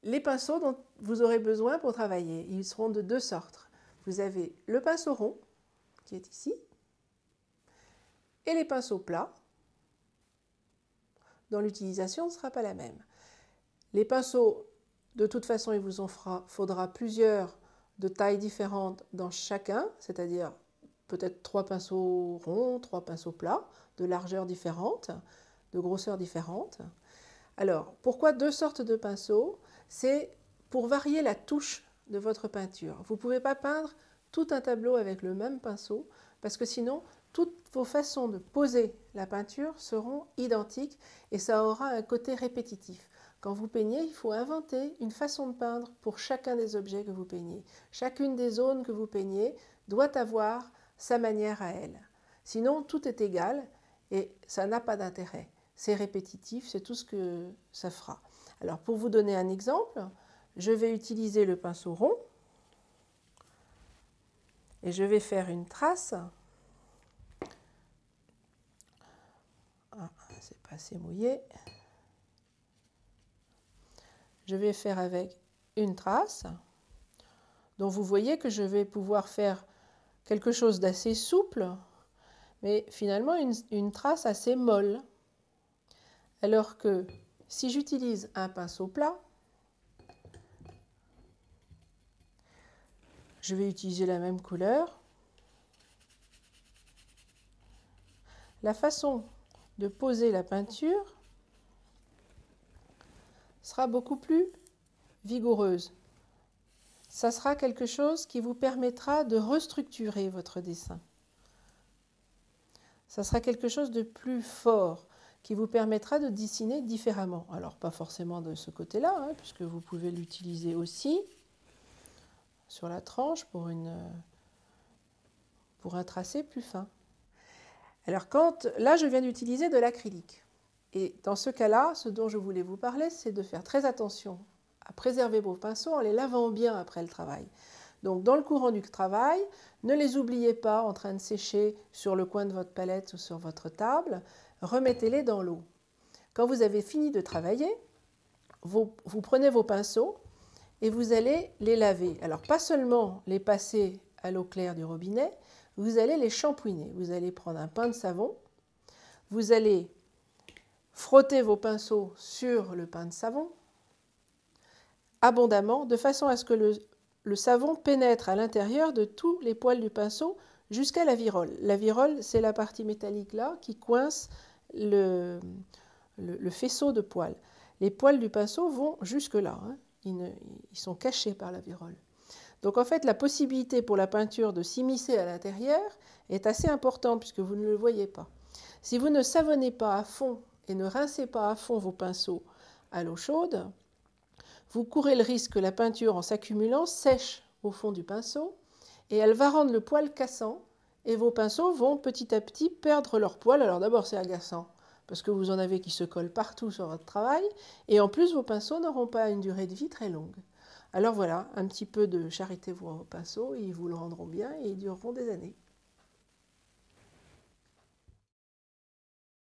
Les pinceaux dont vous aurez besoin pour travailler, ils seront de deux sortes. Vous avez le pinceau rond, qui est ici, et les pinceaux plats, dont l'utilisation ne sera pas la même. Les pinceaux, de toute façon, il vous en faudra plusieurs de tailles différentes dans chacun, c'est-à-dire peut-être 3 pinceaux ronds, 3 pinceaux plats, de largeur différente, de grosseur différente. Alors, pourquoi deux sortes de pinceaux? C'est pour varier la touche de votre peinture. Vous ne pouvez pas peindre tout un tableau avec le même pinceau, parce que sinon, toutes vos façons de poser la peinture seront identiques et ça aura un côté répétitif. Quand vous peignez, il faut inventer une façon de peindre pour chacun des objets que vous peignez. Chacune des zones que vous peignez doit avoir sa manière à elle. Sinon, tout est égal et ça n'a pas d'intérêt. C'est répétitif, c'est tout ce que ça fera. Alors, pour vous donner un exemple, je vais utiliser le pinceau rond et je vais faire une trace. Ah, c'est pas assez mouillé. Je vais faire avec une trace. Donc vous voyez que je vais pouvoir faire quelque chose d'assez souple, mais finalement une trace assez molle. Alors que si j'utilise un pinceau plat, je vais utiliser la même couleur. La façon de poser la peinture sera beaucoup plus vigoureuse. Ça sera quelque chose qui vous permettra de restructurer votre dessin. Ça sera quelque chose de plus fort qui vous permettra de dessiner différemment. Alors pas forcément de ce côté-là, hein, puisque vous pouvez l'utiliser aussi sur la tranche pour un tracé plus fin. Alors là je viens d'utiliser de l'acrylique. Et dans ce cas-là, ce dont je voulais vous parler, c'est de faire très attention à préserver vos pinceaux en les lavant bien après le travail. Donc dans le courant du travail, ne les oubliez pas en train de sécher sur le coin de votre palette ou sur votre table, remettez-les dans l'eau. Quand vous avez fini de travailler, vous prenez vos pinceaux et vous allez les laver. Alors pas seulement les passer à l'eau claire du robinet, vous allez les shampouiner. Vous allez prendre un pain de savon, vous allez frotter vos pinceaux sur le pain de savon abondamment, de façon à ce que le savon pénètre à l'intérieur de tous les poils du pinceau jusqu'à la virole. La virole, c'est la partie métallique là qui coince le faisceau de poils. Les poils du pinceau vont jusque-là, hein. Ils sont cachés par la virole. Donc en fait, la possibilité pour la peinture de s'immiscer à l'intérieur est assez importante puisque vous ne le voyez pas. Si vous ne savonnez pas à fond et ne rincez pas à fond vos pinceaux à l'eau chaude, vous courez le risque que la peinture, en s'accumulant, sèche au fond du pinceau et elle va rendre le poil cassant et vos pinceaux vont petit à petit perdre leur poil. Alors d'abord c'est agaçant parce que vous en avez qui se collent partout sur votre travail et en plus vos pinceaux n'auront pas une durée de vie très longue. Alors voilà, un petit peu de charité vos pinceaux, ils vous le rendront bien et ils dureront des années.